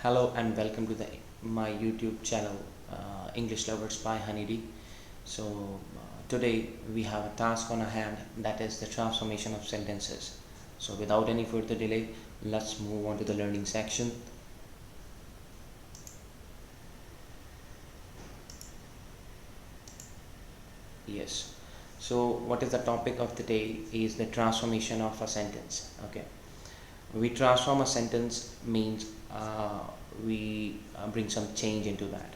Hello and welcome to my YouTube channel, English Lovers by Honeydee. So today we have a task on our hand, that is the transformation of sentences. So without any further delay, let's move on to the learning section. Yes. So what is the topic of the day is the transformation of a sentence. Okay. We transform a sentence means we bring some change into that.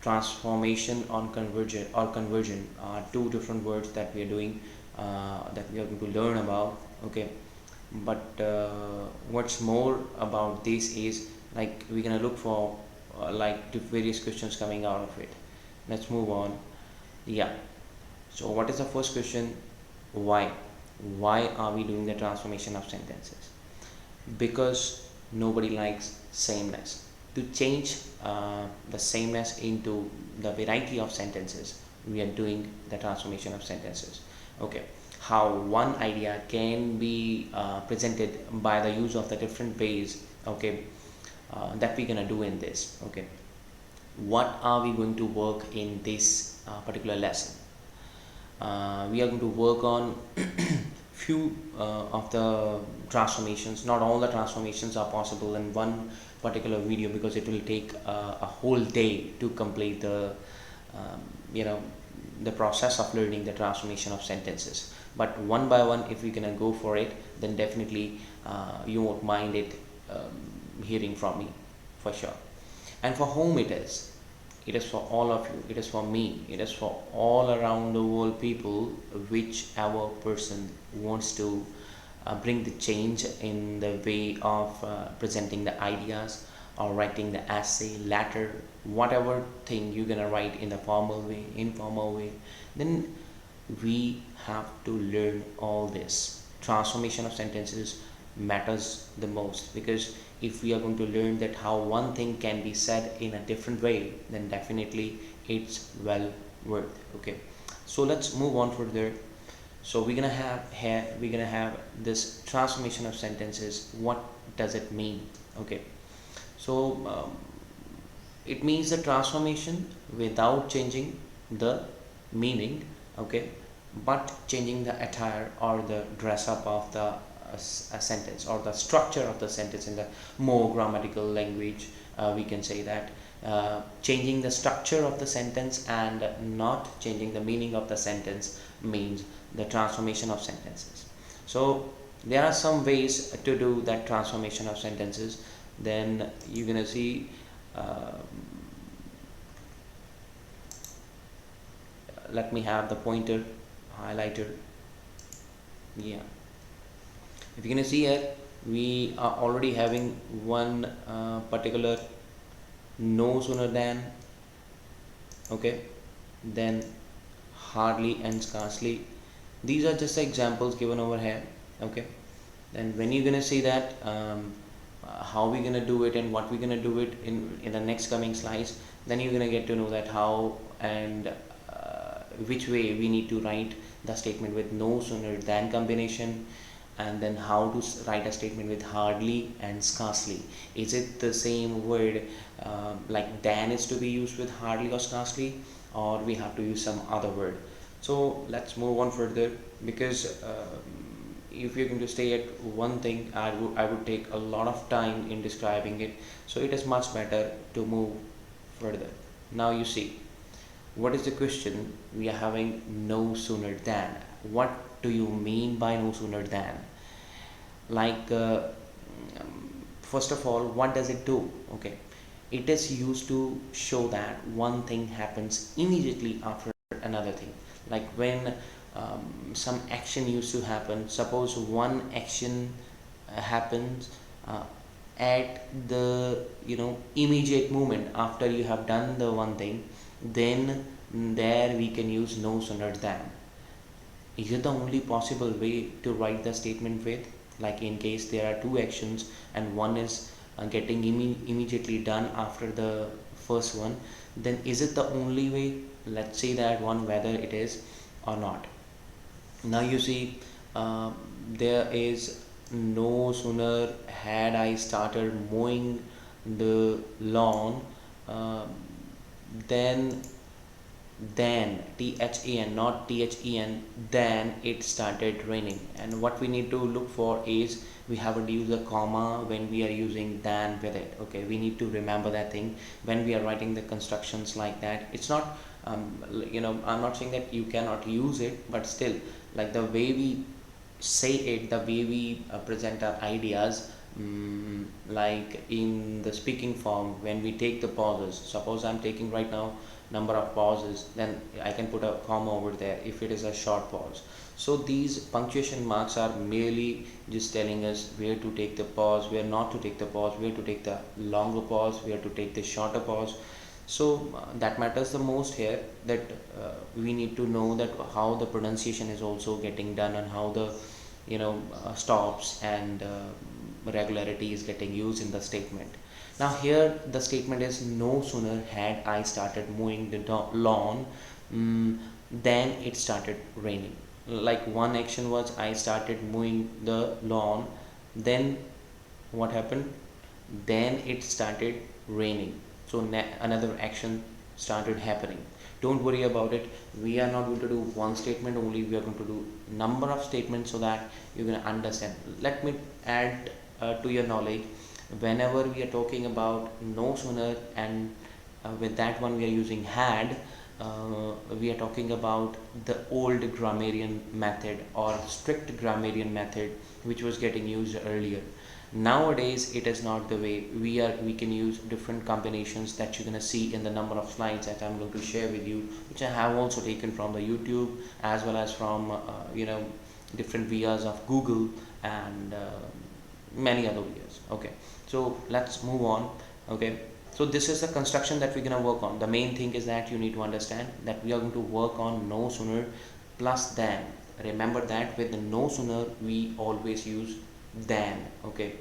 Transformation on conversion are two different words that we are doing, that we are going to learn about. Okay, but what's more about this is, like, we're gonna look for like the various questions coming out of it. Let's move on. Yeah, so what is the first question? Why are we doing the transformation of sentences? Because nobody likes sameness. To change the sameness into the variety of sentences, we are doing the transformation of sentences. Okay, how one idea can be presented by the use of the different ways. Okay, that we're gonna do in this. Okay, what are we going to work in this particular lesson? We are going to work on few of the transformations. Not all the transformations are possible in one particular video, because it will take a whole day to complete um, you know the process of learning the transformation of sentences. But one by one, if we're gonna go for it, then definitely you won't mind it hearing from me, for sure. And for whom it is for all of you, it is for me, it is for all around the world people, whichever person wants to bring the change in the way of presenting the ideas, or writing the essay, letter, whatever thing you're gonna write in the formal way, informal way. Then we have to learn all this. Transformation of sentences matters the most, because if we are going to learn that how one thing can be said in a different way, then definitely it's well worth. Okay, so let's move on further. So we're gonna have here, we're gonna have this transformation of sentences. What does it mean? Okay, so it means the transformation without changing the meaning. Okay, but changing the attire or the dress up of the a sentence, or the structure of the sentence in the more grammatical language. We can say that changing the structure of the sentence and not changing the meaning of the sentence means the transformation of sentences. So there are some ways to do that transformation of sentences. Then you're gonna see, let me have the pointer highlighter. Yeah, if you can see here, we are already having one particular no sooner than. Okay, then hardly and scarcely. These are just examples given over here. Okay, then when you're gonna see that, how we're gonna do it and what we're gonna do it in the next coming slides, then you're gonna get to know that how and which way we need to write the statement with no sooner than combination, and then how to write a statement with hardly and scarcely. Is it the same word, like than is to be used with hardly or scarcely, or we have to use some other word? So let's move on further, because if you're going to stay at one thing, I would take a lot of time in describing it. So it is much better to move further. Now you see, what is the question? We are having no sooner than. What do you mean by no sooner than? Like, first of all, what does it do? Okay, it is used to show that one thing happens immediately after another thing. Like when some action used to happen, suppose one action happens at the immediate moment after you have done the one thing, then there we can use no sooner than. Is it the only possible way to write the statement with? Like, in case there are two actions and one is getting immediately done after the first one, then is it the only way? Let's say that one, whether it is or not. Now you see, there is no sooner had I started mowing the lawn, uh, then then, not then, then it started raining. And what we need to look for is we have to use a comma when we are using than with it. Okay, we need to remember that thing when we are writing the constructions like that. It's not I'm not saying that you cannot use it, but still, like the way we say it, the way we present our ideas, like in the speaking form, when we take the pauses, suppose I'm taking right now number of pauses, then I can put a comma over there if it is a short pause. So these punctuation marks are merely just telling us where to take the pause, where not to take the pause, where to take the longer pause, where to take the shorter pause. So that matters the most here, that we need to know that how the pronunciation is also getting done, and how the stops and regularity is getting used in the statement. Now here the statement is, no sooner had I started mowing the lawn, then it started raining. Like one action was I started mowing the lawn, then what happened? Then it started raining. So another action started happening. Don't worry about it. We are not going to do one statement only. We are going to do number of statements so that you can understand. Let me add to your knowledge. Whenever we are talking about no sooner, and with that one we are using had, we are talking about the old grammarian method or strict grammarian method which was getting used earlier. Nowadays it is not the way. We can use different combinations that you're gonna see in the number of slides that I'm going to share with you, which I have also taken from the YouTube as well as from different vias of Google and many other vias. Okay, so let's move on. Okay, so this is the construction that we're gonna work on. The main thing is that you need to understand that we are going to work on no sooner plus than. Remember that with the no sooner we always use than, okay,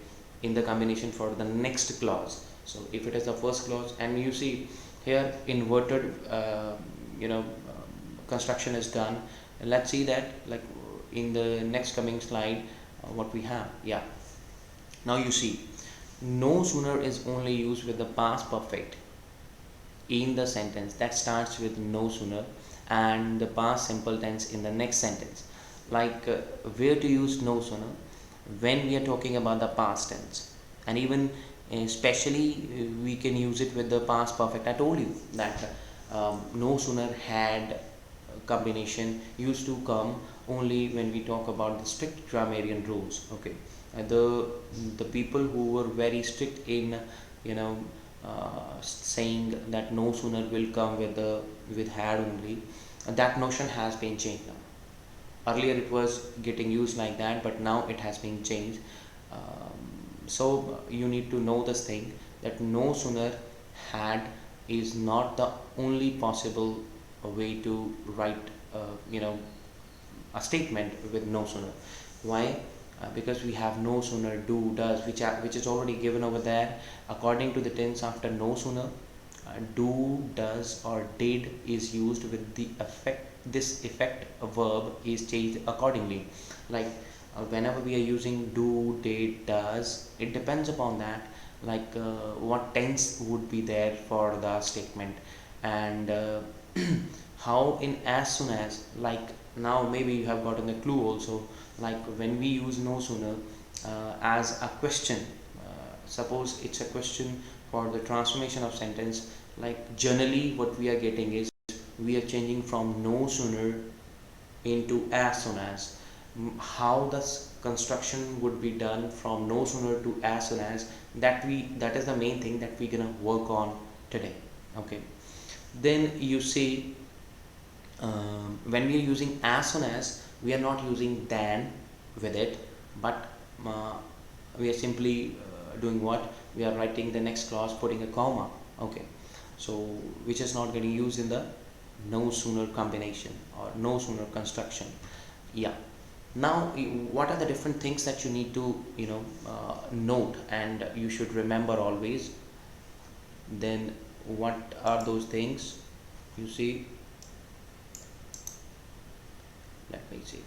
in the combination for the next clause. So if it is the first clause, and you see here inverted construction is done. And let's see that, like in the next coming slide, what we have. Yeah, now you see no sooner is only used with the past perfect in the sentence that starts with no sooner, and the past simple tense in the next sentence. Like where to use no sooner? When we are talking about the past tense, and even especially we can use it with the past perfect. I told you that no sooner had combination used to come only when we talk about the strict grammarian rules. Okay, the people who were very strict in you know saying that no sooner will come with the with had only, that notion has been changed now. Earlier it was getting used like that, but now it has been changed. So you need to know this thing, that no sooner had is not the only possible way to write a statement with no sooner. Why? Because we have no sooner, do, does, which is already given over there. According to the tense after no sooner, do, does or did is used with the effect. This effect verb is changed accordingly. Like whenever we are using do, did, does, it depends upon that, like what tense would be there for the statement. And how in as soon as, like now maybe you have gotten the clue also. Like when we use no sooner as a question, suppose it's a question for the transformation of sentence. Like generally what we are getting is we are changing from no sooner into as soon as. How the construction would be done from no sooner to as soon as, that is the main thing that we're gonna work on today. Okay, then you see when we are using as soon as, we are not using than with it, but we are simply doing what, we are writing the next clause, putting a comma. Okay, so which is not getting used in the no sooner combination or no sooner construction. Yeah, now what are the different things that you need to note and you should remember always? Then what are those things? You see, let me see.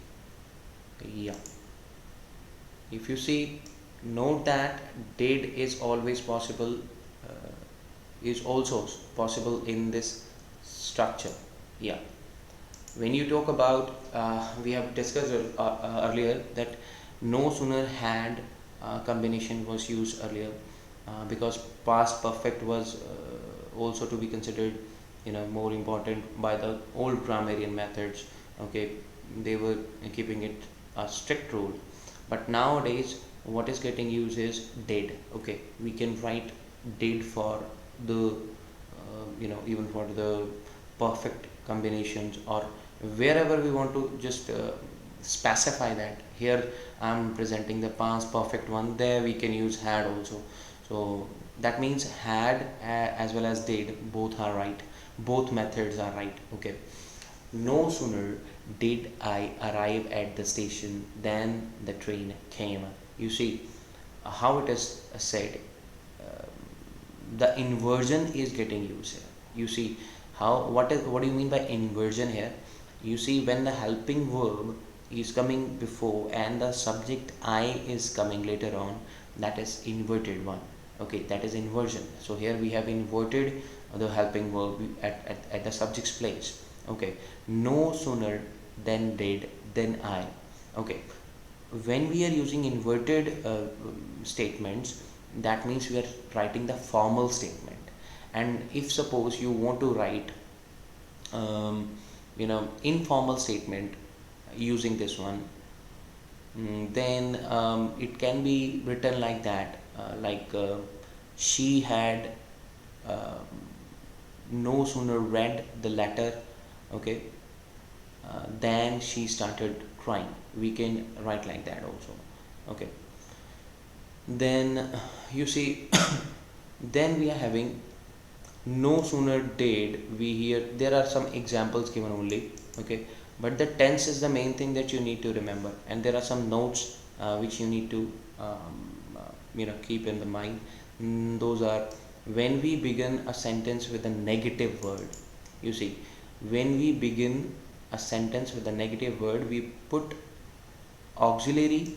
Yeah, if you see, note that did is always possible is also possible in this structure. Yeah, when you talk about we have discussed earlier that no sooner had combination was used earlier, because past perfect was also to be considered, more important by the old grammarian methods. Okay, they were keeping it a strict rule, but nowadays what is getting used is did. Okay, we can write did for the even for the perfect combinations, or wherever we want to just specify that. Here I'm presenting the past perfect one, there we can use had also. So that means had as well as did, both are right, both methods are right. Okay, no sooner did I arrive at the station than the train came. You see how it is said. uh, the inversion is getting used here. You see how, what do you mean by inversion here? You see, when the helping verb is coming before and the subject I is coming later on, that is inverted one. Okay, that is inversion. So here we have inverted the helping verb at the subject's place. Okay, no sooner than did then I. Okay, when we are using inverted statements, that means we are writing the formal statement. And if suppose you want to write informal statement using this one, then it can be written like that, she had uh, no sooner read the letter, okay, than she started crying. We can write like that also. Okay, then you see then we are having no sooner did. We hear there are some examples given only. Okay, but the tense is the main thing that you need to remember, and there are some notes which you need to keep in the mind. Those are, when we begin a sentence with a negative word. You see, when we begin a sentence with a negative word, we put auxiliary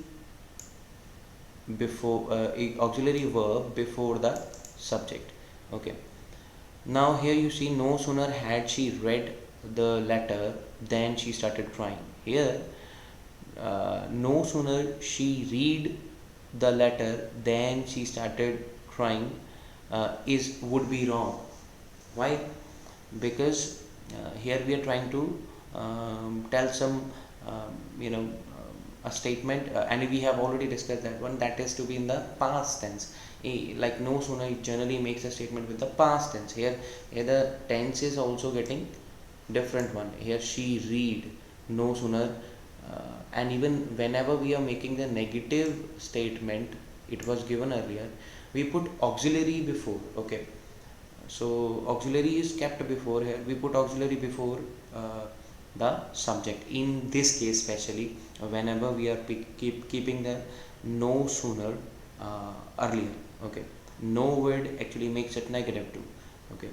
before auxiliary verb before the subject. Okay, now here you see, no sooner had she read the letter than she started crying. Here no sooner she read the letter than she started crying is would be wrong. Why? Because here we are trying to tell some a statement, and we have already discussed that one, that is to be in the past tense. Like no sooner, it generally makes a statement with the past tense. Here the tense is also getting different one. Here she read no sooner, and even whenever we are making the negative statement, it was given earlier, we put auxiliary before. Okay, so auxiliary is kept before. Here we put auxiliary before the subject. In this case especially, whenever we are keeping the no sooner earlier. Okay, no word actually makes it negative too. Okay,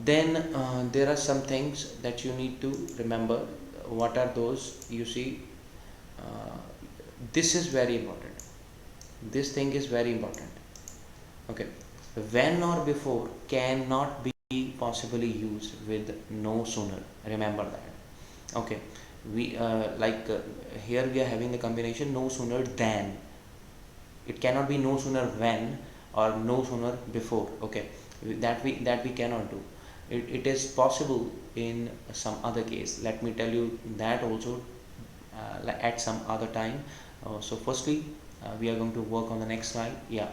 then there are some things that you need to remember. What are those? You see, this is very important. This thing is very important. Okay, when or before cannot be possibly used with no sooner. Remember that. Okay, we here we are having the combination no sooner than. It cannot be no sooner when or no sooner before. Okay, that we cannot do. It is possible in some other case. Let me tell you that also at some other time. So firstly, we are going to work on the next slide. Yeah,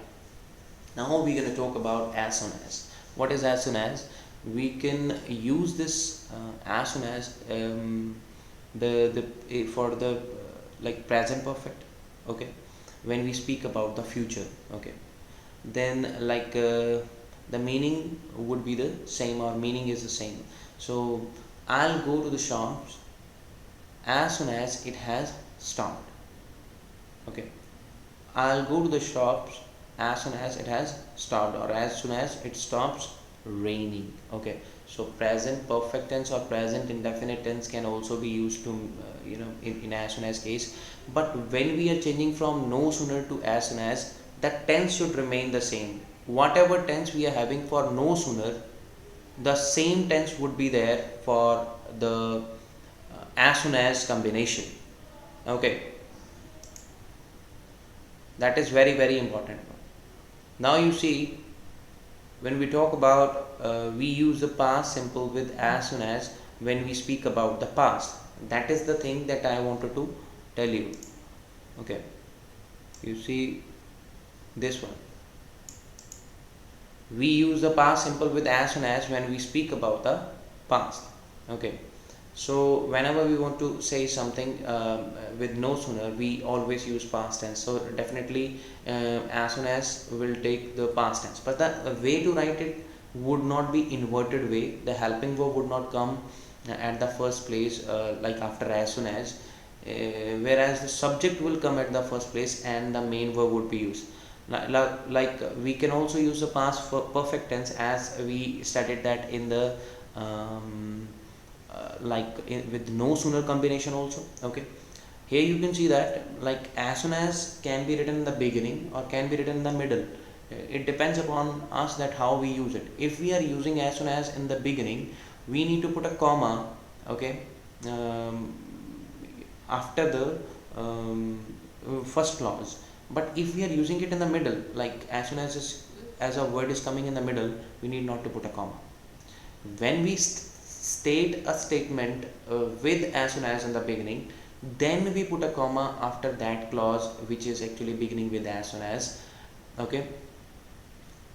now we're going to talk about as soon as. What is as soon as? We can use this as soon as for the like present perfect. Okay, when we speak about the future. Okay, then the meaning would be the same, or meaning is the same. So I'll go to the shops as soon as it has stopped. Okay, I'll go to the shops as soon as it has stopped, or as soon as it stops raining. Okay, so present perfect tense or present indefinite tense can also be used to in as soon as case. But when we are changing from no sooner to as soon as, that tense should remain the same. whatever tense we are having for no sooner, the same tense would be there for the as soon as combination. Okay, that is very very important. Now you see, when we talk about we use the past simple with as soon as when we speak about the past. That is the thing that I wanted to tell you. Okay, you see this one, we use the past simple with as soon as when we speak about the past. Okay, so whenever we want to say something with no sooner, we always use past tense. So definitely as soon as will take the past tense, but the way to write it would not be inverted way. The helping verb would not come at the first place like after as soon as, whereas the subject will come at the first place and the main verb would be used. Like we can also use the past for perfect tense, as we studied that in the with no sooner combination also. Okay, here you can see that like as soon as can be written in the beginning or can be written in the middle. It depends upon us that how we use it. If we are using as soon as in the beginning, we need to put a comma. Okay, after the first clause. But if we are using it in the middle, like as soon as a word is coming in the middle, we need not to put a comma. When we state a statement with as soon as in the beginning, then we put a comma after that clause which is actually beginning with as soon as. Okay,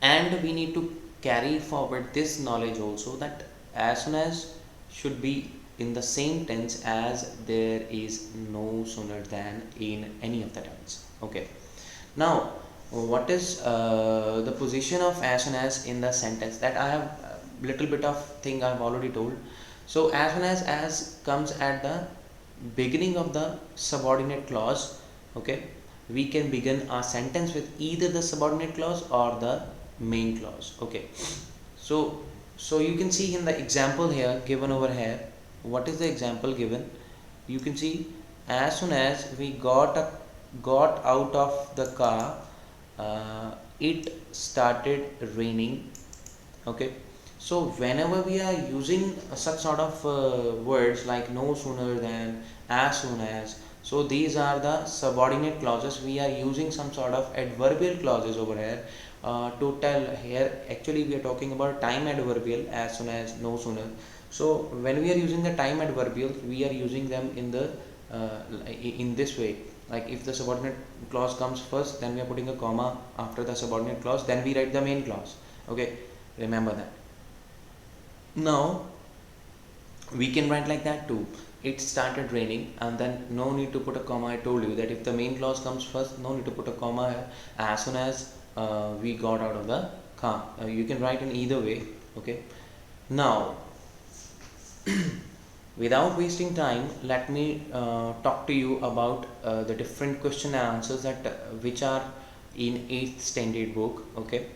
and we need to carry forward this knowledge also, that as soon as should be in the same tense as there is no sooner than in any of the tense. Okay, now what is the position of as soon as in the sentence? That I have little bit of thing I have already told. So as soon as comes at the beginning of the subordinate clause. Okay, we can begin our sentence with either the subordinate clause or the main clause. Okay, so you can see in the example here given over here, what is the example given? You can see as soon as we got out of the car, it started raining. Okay, so whenever we are using such sort of words like no sooner than, as soon as, so these are the subordinate clauses. We are using some sort of adverbial clauses over here to tell. Here actually we are talking about time adverbial, as soon as, no sooner. So when we are using the time adverbials, we are using them in this way. Like if the subordinate clause comes first, then we are putting a comma after the subordinate clause, then we write the main clause. Okay, remember that. Now we can write like that too. It started raining, and then no need to put a comma. I told you that if the main clause comes first, no need to put a comma here. As soon as we got out of the car, you can write in either way. Okay, now without wasting time, let me talk to you about the different question and answers that which are in 8th standard book. Okay,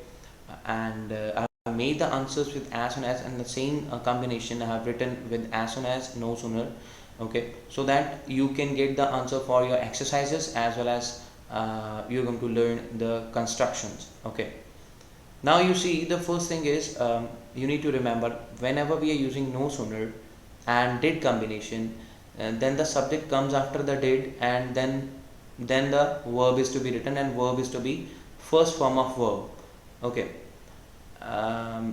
and I made the answers with as soon as, and the same combination I have written with as soon as, no sooner. Okay, so that you can get the answer for your exercises, as well as you're going to learn the constructions. Okay, now you see the first thing is you need to remember, whenever we are using no sooner and did combination, then the subject comes after the did, and then the verb is to be written, and verb is to be first form of verb. Okay,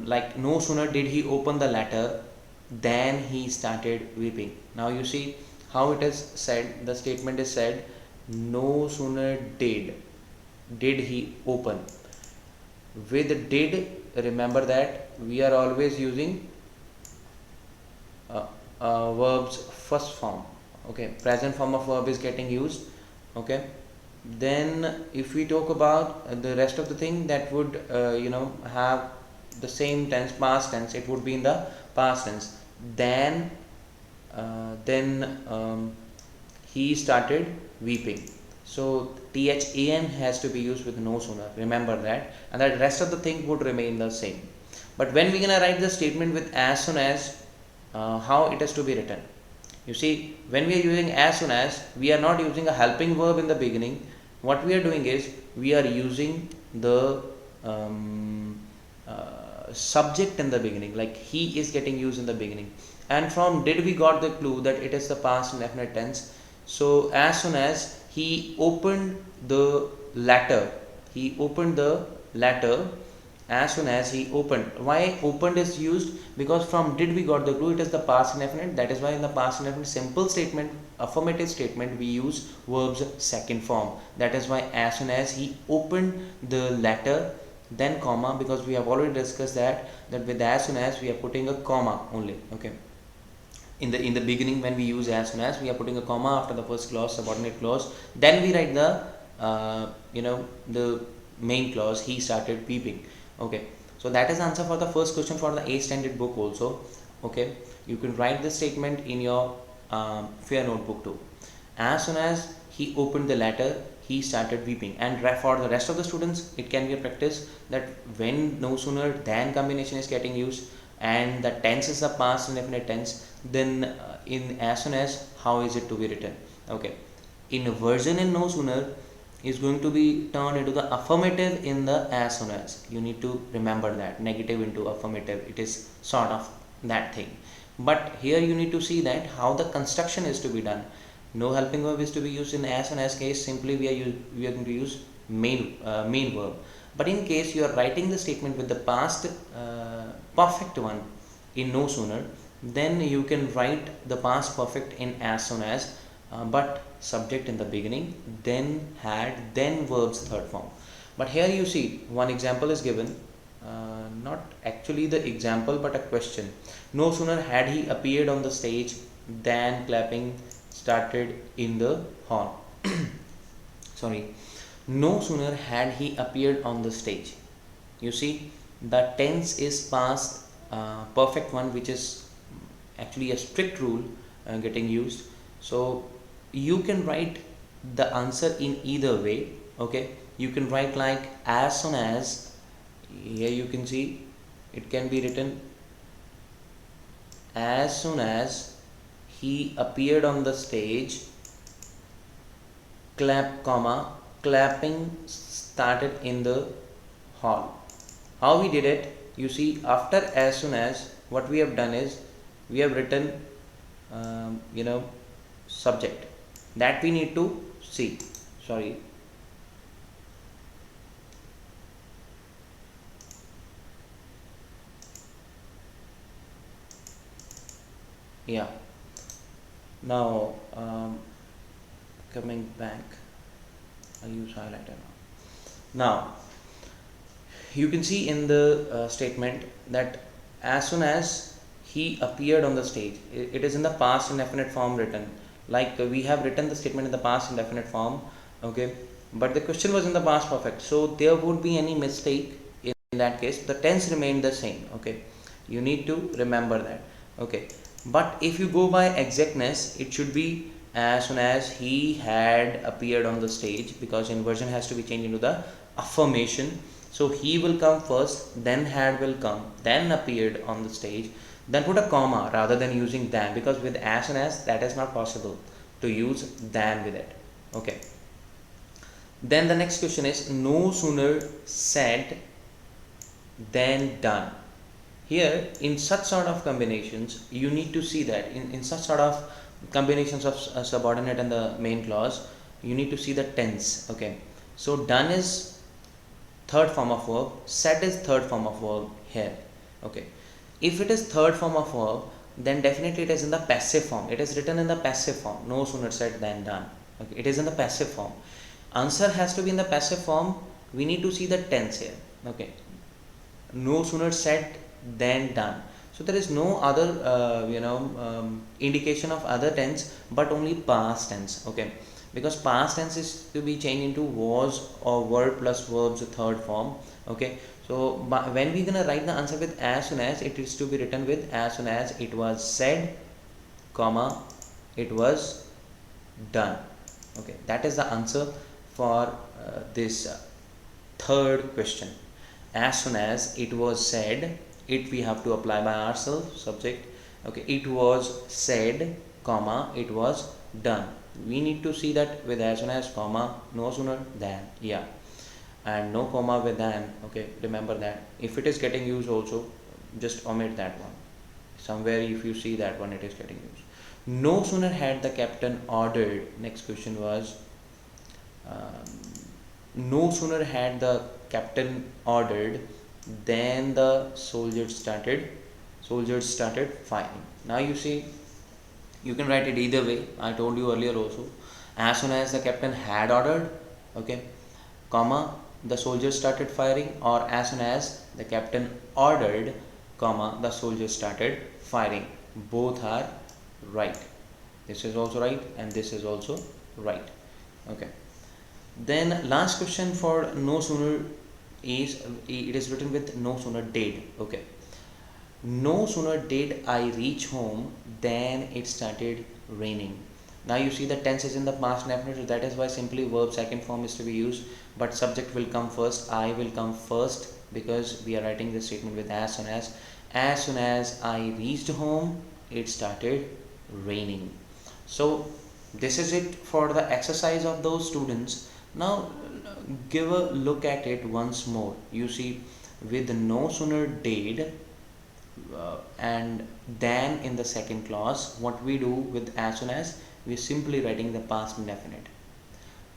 like no sooner did he open the letter than he started weeping. Now you see how it is said. The statement is said, no sooner did he open. With did, remember that we are always using verb's first form. Okay, present form of verb is getting used. Okay, then if we talk about the rest of the thing, that would have the same tense, past tense, it would be in the past tense. Then he started weeping. So THAN has to be used with no sooner, remember that, and the rest of the thing would remain the same. But when we're gonna write the statement with as soon as, how it has to be written? You see, when we are using as soon as, we are not using a helping verb in the beginning. What we are doing is, we are using the subject in the beginning, like he is getting used in the beginning. And from did we got the clue that it is the past indefinite tense. So as soon as he opened the letter, he opened the letter, as soon as he opened. Why opened is used? Because from did we got the clue, it is the past indefinite. That is why in the past indefinite simple statement, affirmative statement, we use verbs second form. That is why as soon as he opened the letter, then comma, because we have already discussed that with as soon as we are putting a comma only. Okay, in the beginning, when we use as soon as, we are putting a comma after the first clause, subordinate clause, then we write the the main clause, he started weeping. Okay, so that is answer for the first question for the A standard book also. Okay, you can write this statement in your fair notebook too. As soon as he opened the letter, he started weeping. And for the rest of the students, it can be a practice that when no sooner than combination is getting used and the tense is the past indefinite tense, then in as soon as, how is it to be written? Okay, in a version in no sooner is going to be turned into the affirmative in the as soon as. You need to remember that negative into affirmative, it is sort of that thing. But here you need to see that how the construction is to be done. No helping verb is to be used in as and as case. Simply we are going to use main verb. But in case you are writing the statement with the past perfect one in no sooner, then you can write the past perfect in as soon as, but subject in the beginning, then had, then verbs third form. But here you see one example is given, not actually the example but a question. No sooner had he appeared on the stage than clapping started in the hall. Sorry, no sooner had he appeared on the stage. You see, the tense is past perfect one, which is actually a strict rule getting used. So you can write the answer in either way. Okay, you can write like as soon as. Here you can see it can be written as soon as he appeared on the stage, clapping started in the hall. How we did it? You see, after as soon as, what we have done is we have written subject. That we need to see. Sorry. Yeah. Now coming back, I use highlighter now. You can see in the statement that as soon as he appeared on the stage, it is in the past indefinite form written. Like we have written the statement in the past indefinite form. Okay, but the question was in the past perfect, so there won't be any mistake in that case. The tense remained the same. Okay, you need to remember that. Okay, but if you go by exactness, it should be as soon as he had appeared on the stage, because inversion has to be changed into the affirmation. So he will come first, then had will come, then appeared on the stage, then put a comma rather than using than, because with as soon as that is not possible to use than with it. Okay, then the next question is no sooner said than done. Here in such sort of combinations, you need to see that in such sort of combinations of subordinate and the main clause, you need to see the tense. Okay, so done is third form of verb, said is third form of verb here. Okay, if it is third form of verb, then definitely it is in the passive form. It is written in the passive form. No sooner said than done. Okay, it is in the passive form. Answer has to be in the passive form. We need to see the tense here. Okay, no sooner said than done. So there is no other indication of other tense but only past tense. Okay, because past tense is to be changed into was or were plus verbs third form. Okay, so when we're gonna write the answer with as soon as, it is to be written with as soon as it was said, comma, it was done. Okay, that is the answer for this third question. As soon as it was said, it we have to apply by ourselves, subject. Okay, it was said, comma, it was done. We need to see that with as soon as, comma, no sooner than. Yeah. and no comma with than. Okay, remember that. If it is getting used also, just omit that one. Somewhere if you see that one, it is getting used. No sooner had the captain ordered. Next question was, no sooner had the captain ordered than the soldiers started firing. Now you see, you can write it either way. I told you earlier also. As soon as the captain had ordered, okay, comma, the soldiers started firing, or as soon as the captain ordered, comma, the soldiers started firing. Both are right. This is also right and this is also right. Okay. Then last question for no sooner is, it is written with no sooner did. Okay. No sooner did I reach home than it started raining. Now you see the tense is in the past definite, so that is why simply verb second form is to be used, but subject will come first. I will come first because we are writing the statement with as soon as. As soon as I reached home, it started raining. So this is it for the exercise of those students. Now give a look at it once more. You see, with no sooner did and then in the second clause, what we do with as soon as, we are simply writing the past indefinite.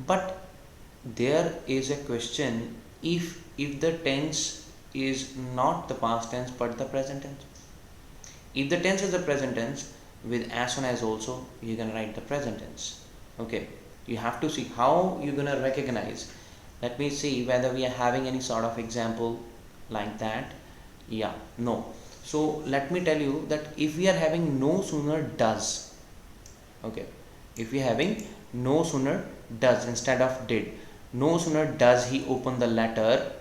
But there is a question, if the tense is not the past tense but the present tense. If the tense is the present tense, with as soon as also you can write the present tense. Okay, you have to see how you're gonna recognize. Let me see whether we are having any sort of example like that. Yeah, no. So let me tell you that if we are having no sooner does, okay, if we are having no sooner does instead of did, no sooner does he open the letter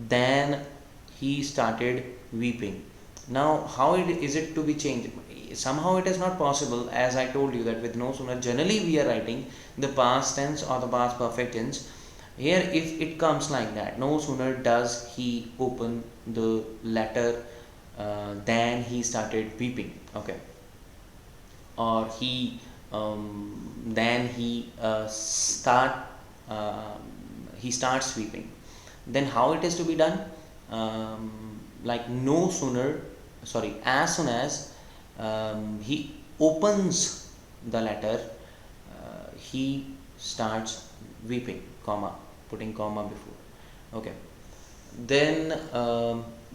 than he started weeping. Now how is it to be changed? Somehow it is not possible, as I told you that with no sooner generally we are writing the past tense or the past perfect tense. Here if it comes like that, no sooner does he open the letter than he started weeping. Okay, or he then he starts weeping. Then how it is to be done? Like no sooner, sorry, as soon as he opens the letter, he starts weeping, comma, putting comma before. Okay, then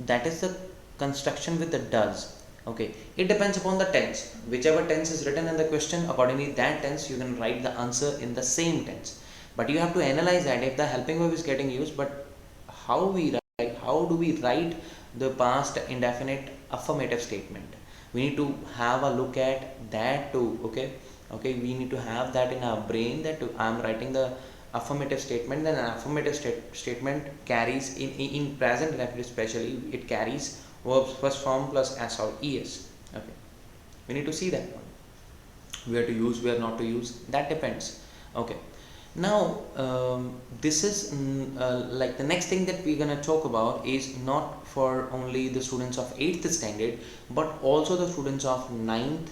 that is the construction with the does. Okay, it depends upon the tense. Whichever tense is written in the question, accordingly that tense you can write the answer in the same tense. But you have to analyze that if the helping verb is getting used, but how do we write the past indefinite affirmative statement? We need to have a look at that too. Okay, we need to have that in our brain, that I'm writing the affirmative statement. Then an affirmative statement carries in present indefinite especially, it carries verbs first form plus s or es. Okay, we need to see that one, where to use, where not to use, that depends. Okay, now this is like the next thing that we're gonna talk about is not for only the students of 8th standard but also the students of 9th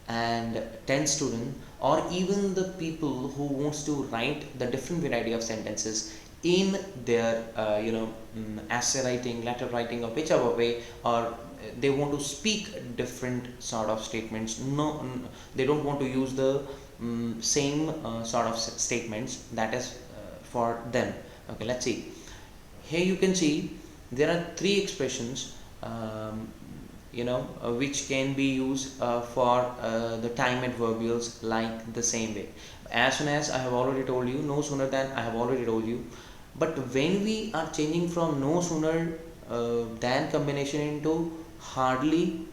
and 10th student, or even the people who wants to write the different variety of sentences in their essay writing, letter writing, or whichever way, or they want to speak different sort of statements. No, they don't want to use the same sort of statements. That is for them. Okay, let's see. Here you can see there are 3 expressions which can be used for the time adverbials like the same way. As soon as I have already told you, no sooner than I have already told you. But when we are changing from no sooner than combination into hardly,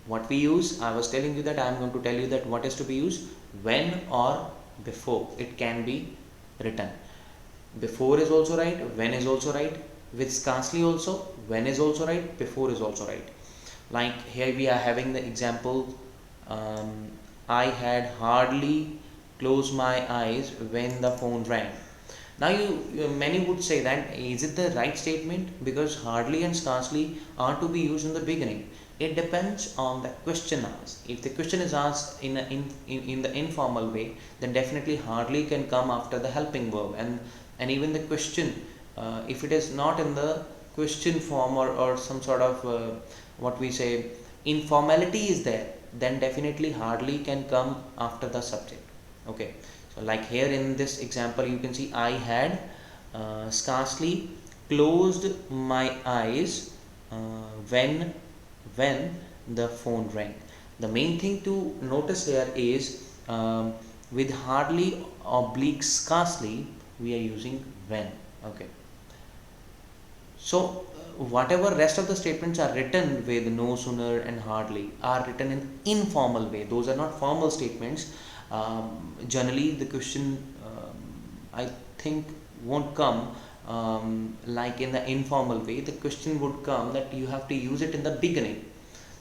what we use, I was telling you that I am going to tell you that what is to be used, when or before. It can be written. Before is also right, when is also right. With scarcely also, when is also right, before is also right. Like here we are having the example, I had hardly closed my eyes when the phone rang. Now many would say that is it the right statement, because hardly and scarcely are to be used in the beginning. It depends on the question asked. If the question is asked in the informal way, then definitely hardly can come after the helping verb, and even the question if it is not in the question form, or some sort of what we say informality is there, then definitely hardly can come after the subject. Okay, so like here in this example you can see I had scarcely closed my eyes when the phone rang. The main thing to notice here is with hardly oblique scarcely we are using when. Okay, so whatever rest of the statements are written with no sooner and hardly are written in informal way. Those are not formal statements. Generally the question I think won't come like in the informal way. The question would come that you have to use it in the beginning.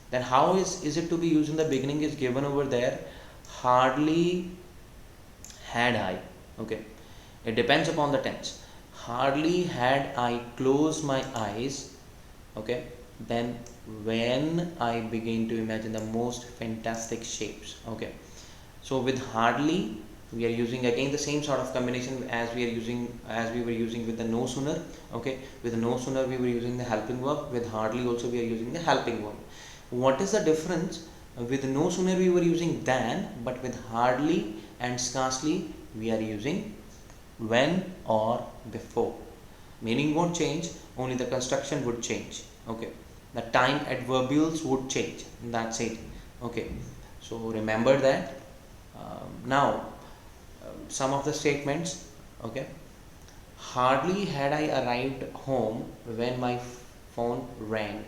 Then how is it to be used in the beginning is given over there. Hardly had I. Okay, it depends upon the tense. Hardly had I closed my eyes. Okay, then when I begin to imagine the most fantastic shapes. Okay, so with hardly we are using again the same sort of combination as we were using with the no sooner. Okay, with the no sooner we were using the helping verb. With hardly also we are using the helping verb. What is the difference? With no sooner we were using than, but with hardly and scarcely we are using when or before. Meaning won't change, only the construction would change. Okay, the time adverbials would change. That's it. Okay, so remember that. Now some of the statements. Okay, hardly had I arrived home when my phone rang.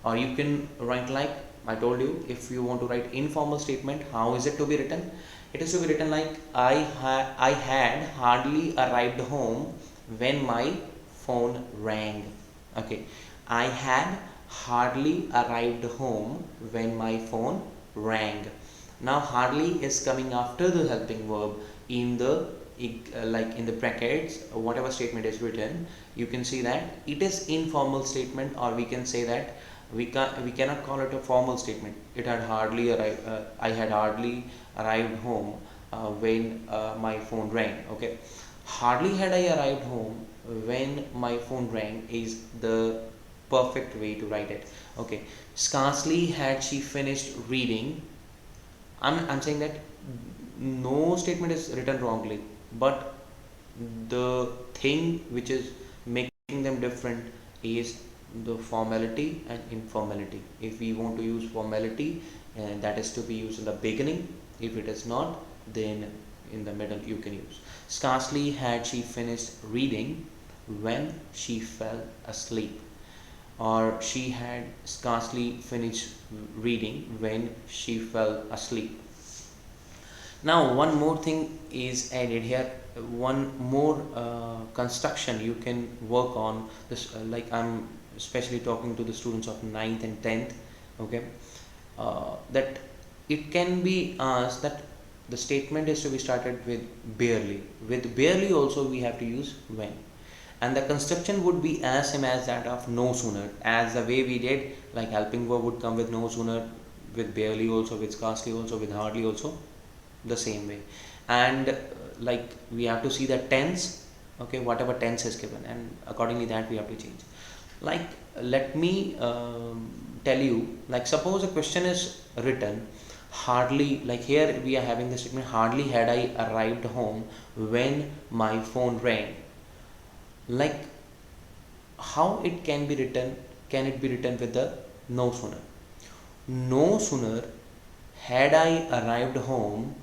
Or you can write like I told you, if you want to write informal statement, how is it to be written? It is to be written like I had hardly arrived home when my phone rang. Okay, I had hardly arrived home when my phone rang. Now hardly is coming after the helping verb in the like in the brackets. Whatever statement is written, you can see that it is informal statement, or we can say that we cannot call it a formal statement. It had hardly arrived. I had hardly arrived home when my phone rang. Okay, hardly had I arrived home when my phone rang is the perfect way to write it. Okay, scarcely had she finished reading. I'm saying that no statement is written wrongly, but the thing which is making them different is the formality and informality. If we want to use formality, that is to be used in the beginning. If it is not, then in the middle you can use. Scarcely had she finished reading when she fell asleep, or she had scarcely finished reading when she fell asleep. Now one more thing is added here. One more construction you can work on this. Like I'm especially talking to the students of 9th and 10th. Okay, that it can be asked that the statement is to be started with barely. With barely also we have to use when, and the construction would be as same as that of no sooner, as the way we did. Like helping verb would come with no sooner, with barely also, with scarcely also, with hardly also, the same way. And like we have to see the tense. Okay, whatever tense is given, and accordingly that we have to change. Like let me tell you, like suppose a question is written hardly, like here we are having the statement hardly had I arrived home when my phone rang. Like how it can be written? Can it be written with the no sooner? No sooner had I arrived home,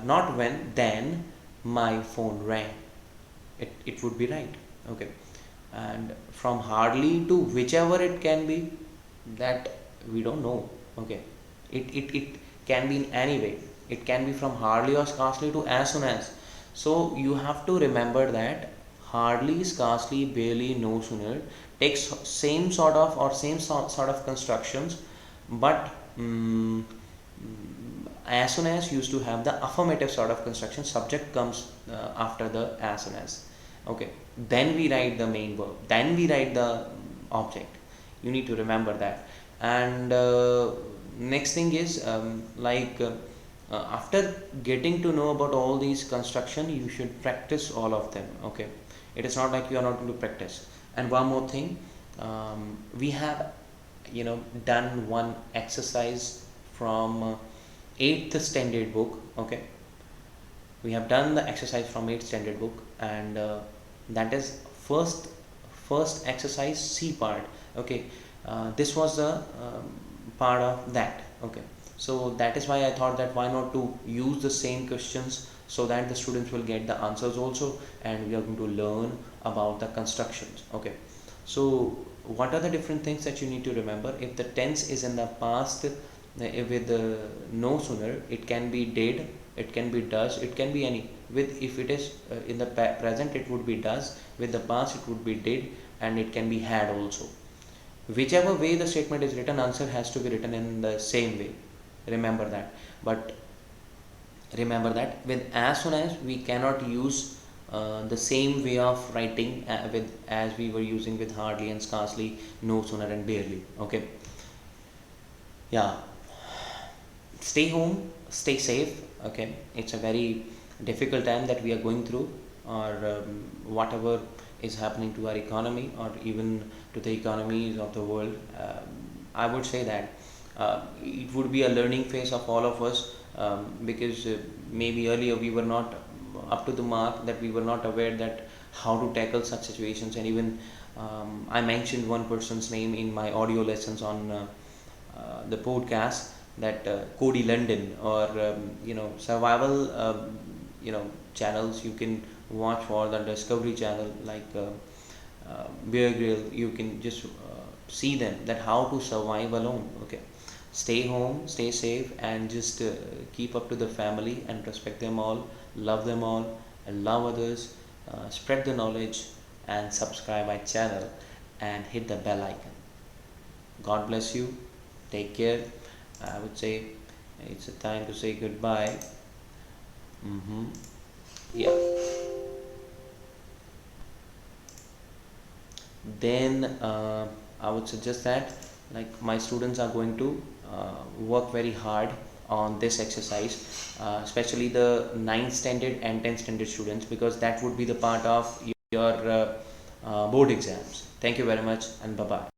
not when, then my phone rang. It would be right. Okay, and from hardly to whichever it can be, that we don't know. Okay, it can be in any way. It can be from hardly or scarcely to as soon as. So you have to remember that hardly, scarcely, barely, no sooner takes same sort of or same sort of constructions, but as soon as used to have the affirmative sort of construction. Subject comes after the as soon as. Okay, then we write the main verb, then we write the object. You need to remember that. And next thing is after getting to know about all these construction, you should practice all of them. Okay, It is not like you are not going to practice. And one more thing, we have done one exercise from 8th standard book. Okay, we have done the exercise from 8th standard book, and that is first exercise, C part. Okay, this was the part of that. Okay, so that is why I thought that why not to use the same questions, so that the students will get the answers also, and we are going to learn about the constructions. Okay, so what are the different things that you need to remember? If the tense is in the past, with the no sooner, it can be did, it can be does, it can be any. With if it is in the present, it would be does. With the past, it would be did, and it can be had also. Whichever way the statement is written, answer has to be written in the same way. Remember that. But remember that with as soon as, we cannot use the same way of writing with as we were using with hardly and scarcely, no sooner and barely. Okay, yeah, stay home, stay safe. Okay, it's a very difficult time that we are going through, or whatever is happening to our economy, or even to the economies of the world. I would say that it would be a learning phase of all of us, because maybe earlier we were not up to the mark, that we were not aware that how to tackle such situations. And even I mentioned one person's name in my audio lessons on the podcast, that Cody London, or survival channels you can watch for the Discovery Channel, like Bear Grill. You can just see them, that how to survive alone. Okay, stay home, stay safe, and just keep up to the family and respect them all, love them all, and love others. Spread the knowledge, and subscribe my channel, and hit the bell icon. God bless you. Take care. I would say it's a time to say goodbye. Yeah. Then I would suggest that, like, my students are going to work very hard on this exercise, especially the 9th standard and 10th standard students, because that would be the part of your board exams. Thank you very much, and bye bye.